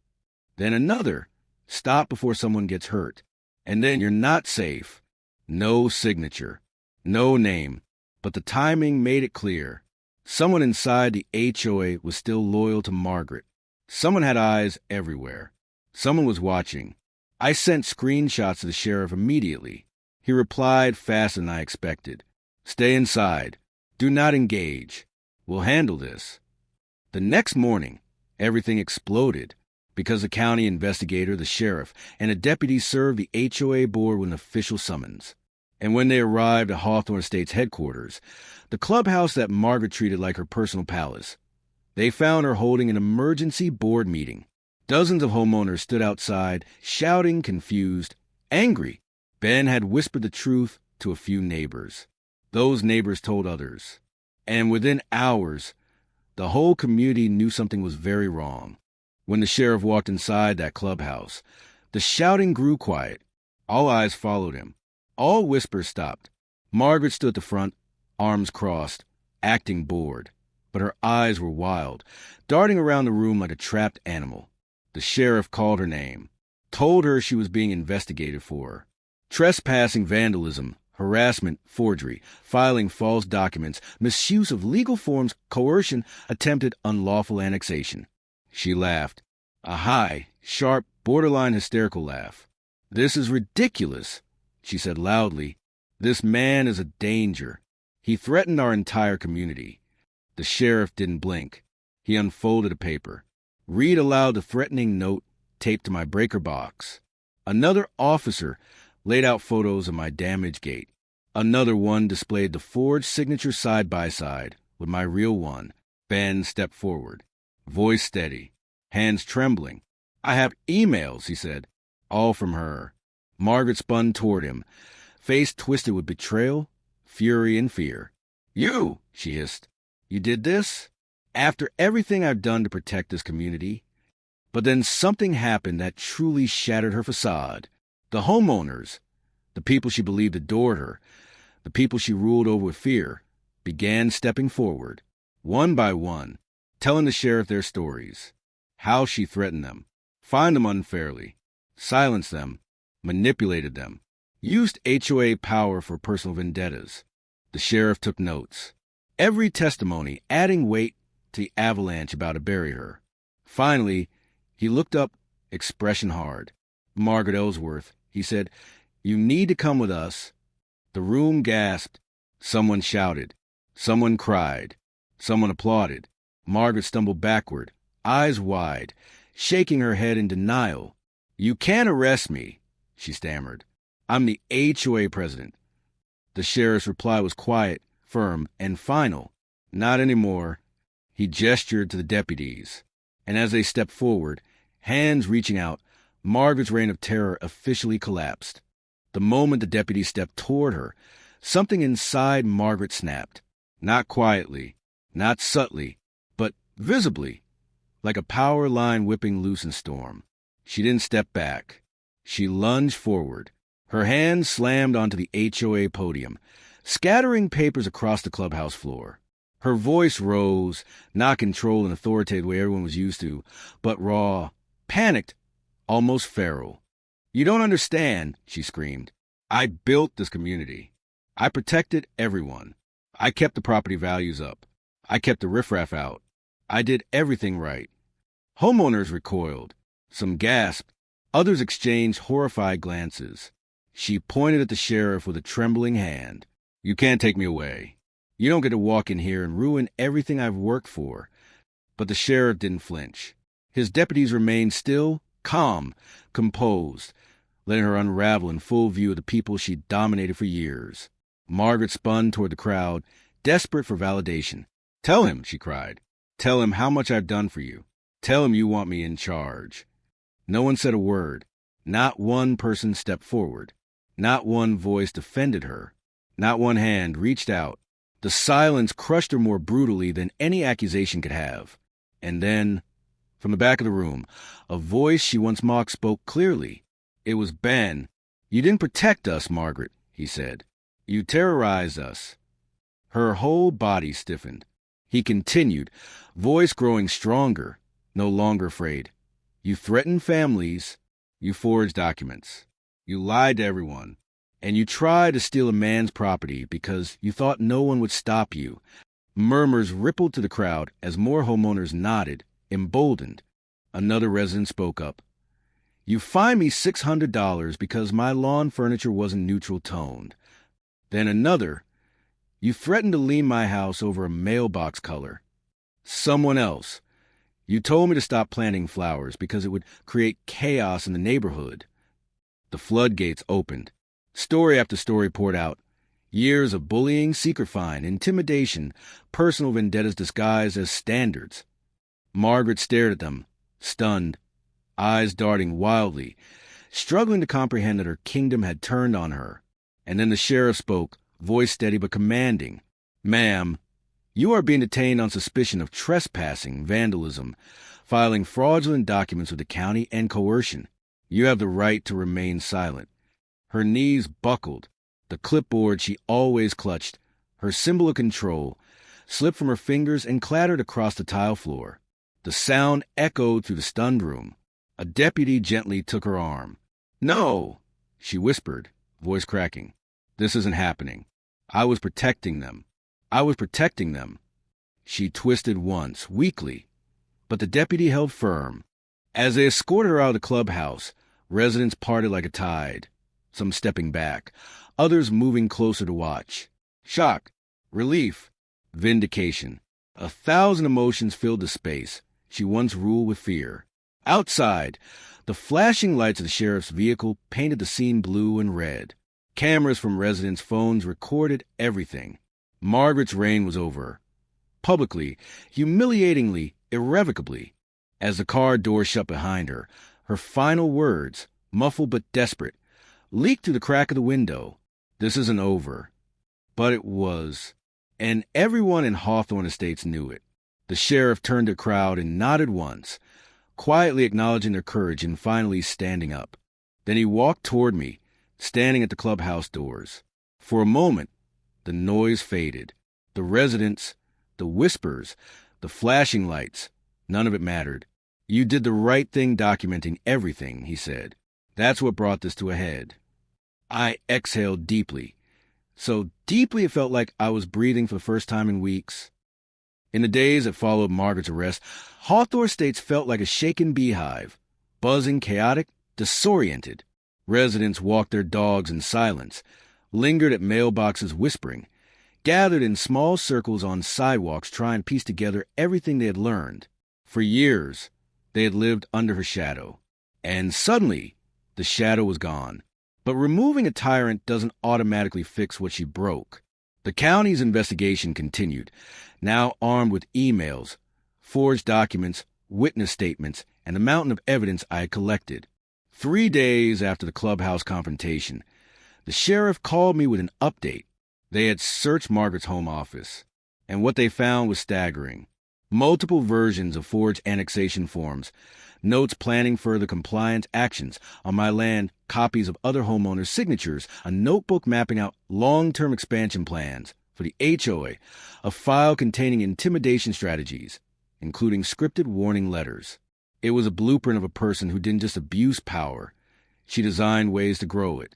Then another. Stop before someone gets hurt. And then you're not safe. No signature. No name. But the timing made it clear. Someone inside the HOA was still loyal to Margaret. Someone had eyes everywhere. Someone was watching. I sent screenshots to the sheriff immediately. He replied faster than I expected. Stay inside. Do not engage. We'll handle this. The next morning, everything exploded because the county investigator, the sheriff, and a deputy served the HOA board with an official summons. And when they arrived at Hawthorne Estates headquarters, the clubhouse that Margaret treated like her personal palace, they found her holding an emergency board meeting. Dozens of homeowners stood outside, shouting, confused, angry. Ben had whispered the truth to a few neighbors. Those neighbors told others. And within hours, the whole community knew something was very wrong. When the sheriff walked inside that clubhouse, the shouting grew quiet. All eyes followed him. All whispers stopped. Margaret stood at the front, arms crossed, acting bored. But her eyes were wild, darting around the room like a trapped animal. The sheriff called her name, told her she was being investigated for trespassing, vandalism, harassment, forgery, filing false documents, misuse of legal forms, coercion, attempted unlawful annexation. She laughed, a high, sharp, borderline hysterical laugh. This is ridiculous, she said loudly. This man is a danger. He threatened our entire community. The sheriff didn't blink. He unfolded a paper. Read aloud the threatening note taped to my breaker box. Another officer laid out photos of my damaged gate. Another one displayed the forged signature side by side with my real one. Ben stepped forward, voice steady, hands trembling. I have emails, he said, all from her. Margaret spun toward him, face twisted with betrayal, fury, and fear. You, she hissed. You did this? After everything I've done to protect this community. But then something happened that truly shattered her facade. The homeowners, the people she believed adored her, the people she ruled over with fear, began stepping forward, one by one, telling the sheriff their stories, how she threatened them, fined them unfairly, silenced them, manipulated them, Used HOA power for personal vendettas. The sheriff took notes. Every testimony adding weight to the avalanche about to bury her. Finally, he looked up, expression hard. Margaret Ellsworth, he said, you need to come with us. The room gasped. Someone shouted. Someone cried. Someone applauded. Margaret stumbled backward, eyes wide, shaking her head in denial. You can't arrest me, she stammered. I'm the HOA president. The sheriff's reply was quiet, firm, and final. Not anymore. He gestured to the deputies, and as they stepped forward, hands reaching out, Margaret's reign of terror officially collapsed. The moment the deputies stepped toward her, something inside Margaret snapped. Not quietly, not subtly, but visibly, like a power line whipping loose in storm. She didn't step back. She lunged forward. Her hands slammed onto the HOA podium, scattering papers across the clubhouse floor. Her voice rose, not controlled and authoritative the way everyone was used to, but raw, panicked, almost feral. You don't understand, she screamed. I built this community. I protected everyone. I kept the property values up. I kept the riffraff out. I did everything right. Homeowners recoiled. Some gasped. Others exchanged horrified glances. She pointed at the sheriff with a trembling hand. You can't take me away. You don't get to walk in here and ruin everything I've worked for. But the sheriff didn't flinch. His deputies remained still, calm, composed, letting her unravel in full view of the people she'd dominated for years. Margaret spun toward the crowd, desperate for validation. Tell him, she cried. Tell him how much I've done for you. Tell him you want me in charge. No one said a word. Not one person stepped forward. Not one voice defended her. Not one hand reached out. The silence crushed her more brutally than any accusation could have. And then, from the back of the room, a voice she once mocked spoke clearly. It was Ben. You didn't protect us, Margaret, he said. You terrorized us. Her whole body stiffened. He continued, voice growing stronger, no longer afraid. You threatened families. You forged documents. You lied to everyone. And you tried to steal a man's property because you thought no one would stop you. Murmurs rippled to the crowd as more homeowners nodded, emboldened. Another resident spoke up. You fined me $600 because my lawn furniture wasn't neutral toned. Then another. You threatened to lean my house over a mailbox color. Someone else. You told me to stop planting flowers because it would create chaos in the neighborhood. The floodgates opened. Story after story poured out. Years of bullying, secret fine, intimidation, personal vendettas disguised as standards. Margaret stared at them, stunned, eyes darting wildly, struggling to comprehend that her kingdom had turned on her. And then the sheriff spoke, voice steady but commanding. Ma'am, you are being detained on suspicion of trespassing, vandalism, filing fraudulent documents with the county, and coercion. You have the right to remain silent. Her knees buckled. The clipboard she always clutched, her symbol of control, slipped from her fingers and clattered across the tile floor. The sound echoed through the stunned room. A deputy gently took her arm. No, she whispered, voice cracking. This isn't happening. I was protecting them. I was protecting them. She twisted once, weakly, but the deputy held firm. As they escorted her out of the clubhouse, residents parted like a tide, some stepping back, others moving closer to watch. Shock, relief, vindication. 1,000 emotions filled the space she once ruled with fear. Outside, the flashing lights of the sheriff's vehicle painted the scene blue and red. Cameras from residents' phones recorded everything. Margaret's reign was over. Publicly, humiliatingly, irrevocably. As the car door shut behind her, her final words, muffled but desperate, leaked through the crack of the window. This isn't over. But it was. And everyone in Hawthorne Estates knew it. The sheriff turned to the crowd and nodded once, quietly acknowledging their courage and finally standing up. Then he walked toward me, standing at the clubhouse doors. For a moment, the noise faded. The residents, the whispers, the flashing lights, none of it mattered. You did the right thing documenting everything, he said. That's what brought this to a head. I exhaled deeply. So deeply it felt like I was breathing for the first time in weeks. In the days that followed Margaret's arrest, Hawthorne Estates felt like a shaken beehive, buzzing, chaotic, disoriented. Residents walked their dogs in silence, lingered at mailboxes whispering, gathered in small circles on sidewalks trying to piece together everything they had learned. For years, they had lived under her shadow. And suddenly, the shadow was gone. But removing a tyrant doesn't automatically fix what she broke. The county's investigation continued, now armed with emails, forged documents, witness statements, and the mountain of evidence I had collected. 3 days after the clubhouse confrontation, the sheriff called me with an update. They had searched Margaret's home office, and what they found was staggering. Multiple versions of forged annexation forms, notes planning further compliance actions on my land, copies of other homeowners' signatures, a notebook mapping out long-term expansion plans for the HOA, a file containing intimidation strategies, including scripted warning letters. It was a blueprint of a person who didn't just abuse power. She designed ways to grow it.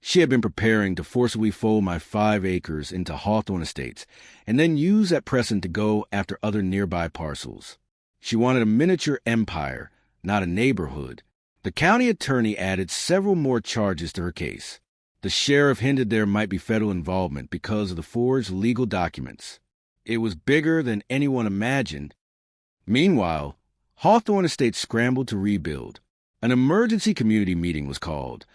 She had been preparing to forcibly fold my 5 acres into Hawthorne Estates and then use that precedent to go after other nearby parcels. She wanted a miniature empire, not a neighborhood. The county attorney added several more charges to her case. The sheriff hinted there might be federal involvement because of the forged legal documents. It was bigger than anyone imagined. Meanwhile, Hawthorne Estates scrambled to rebuild. An emergency community meeting was called,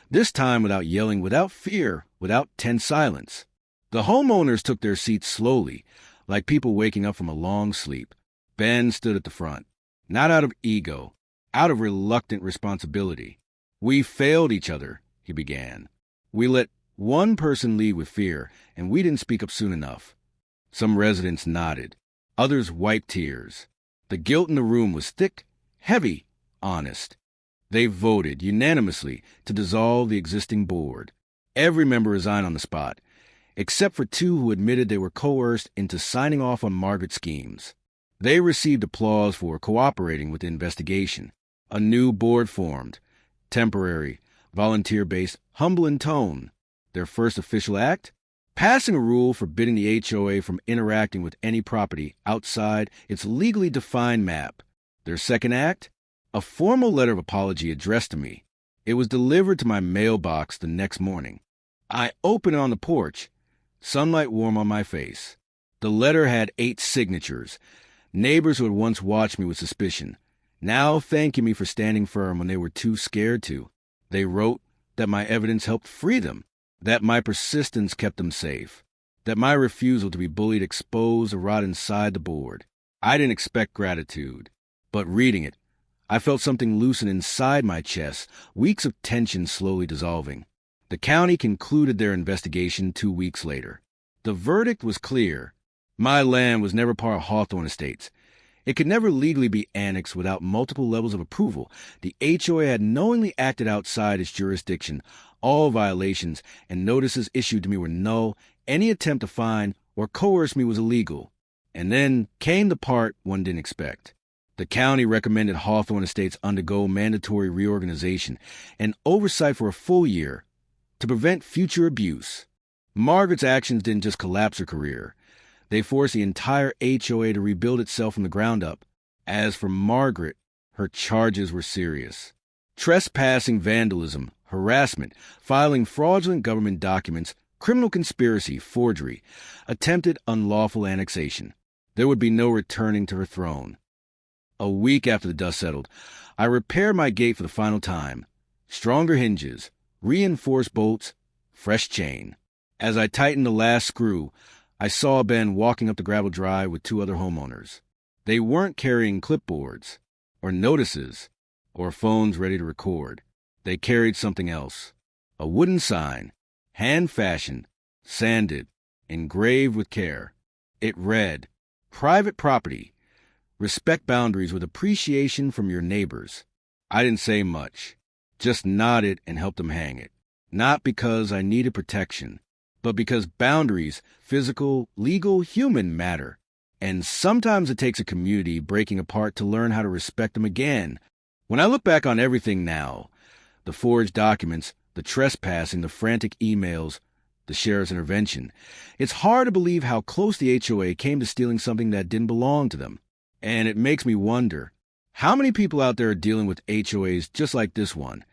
this time without yelling, without fear, without tense silence. The homeowners took their seats slowly, like people waking up from a long sleep. Ben stood at the front, not out of ego, out of reluctant responsibility. "We failed each other," he began. "We let one person lead with fear, and we didn't speak up soon enough." Some residents nodded. Others wiped tears. The guilt in the room was thick, heavy, honest. They voted unanimously to dissolve the existing board. Every member resigned on the spot, except for 2 who admitted they were coerced into signing off on Margaret's schemes. They received applause for cooperating with the investigation. A new board formed, temporary, volunteer-based, humble in tone. Their first official act? Passing a rule forbidding the HOA from interacting with any property outside its legally defined map. Their second act? A formal letter of apology addressed to me. It was delivered to my mailbox the next morning. I opened it on the porch, sunlight warm on my face. The letter had 8 signatures, neighbors who had once watched me with suspicion, now thanking me for standing firm when they were too scared to. They wrote that my evidence helped free them, that my persistence kept them safe, that my refusal to be bullied exposed the rot inside the board. I didn't expect gratitude, but reading it, I felt something loosen inside my chest, weeks of tension slowly dissolving. The county concluded their investigation 2 weeks later. The verdict was clear. My land was never part of Hawthorne Estates. It could never legally be annexed without multiple levels of approval. The HOA had knowingly acted outside its jurisdiction. All violations and notices issued to me were null. Any attempt to fine or coerce me was illegal. And then came the part one didn't expect. The county recommended Hawthorne Estates undergo mandatory reorganization and oversight for a full year to prevent future abuse. Margaret's actions didn't just collapse her career. They forced the entire HOA to rebuild itself from the ground up. As for Margaret, her charges were serious. Trespassing, vandalism, harassment, filing fraudulent government documents, criminal conspiracy, forgery, attempted unlawful annexation. There would be no returning to her throne. A week after the dust settled, I repaired my gate for the final time. Stronger hinges, reinforced bolts, fresh chain. As I tightened the last screw, I saw Ben walking up the gravel drive with 2 other homeowners. They weren't carrying clipboards, or notices, or phones ready to record. They carried something else. A wooden sign, hand-fashioned, sanded, engraved with care. It read, "Private property. Respect boundaries with appreciation from your neighbors." I didn't say much, just nodded and helped them hang it. Not because I needed protection, but because boundaries, physical, legal, human, matter. And sometimes it takes a community breaking apart to learn how to respect them again. When I look back on everything now, the forged documents, The trespassing, the frantic emails, the sheriff's intervention. It's hard to believe how close the HOA came to stealing something that didn't belong to them. And it makes me wonder, how many people out there are dealing with HOAs just like this one?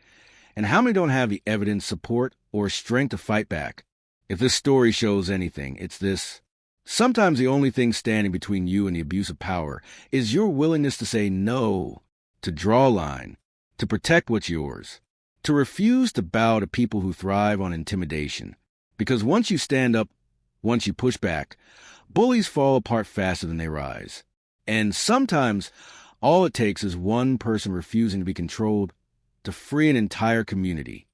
And how many don't have the evidence, support, or strength to fight back? If this story shows anything, it's this. Sometimes the only thing standing between you and the abuse of power is your willingness to say no, to draw a line, to protect what's yours, to refuse to bow to people who thrive on intimidation. Because once you stand up, once you push back, bullies fall apart faster than they rise. And sometimes all it takes is one person refusing to be controlled to free an entire community.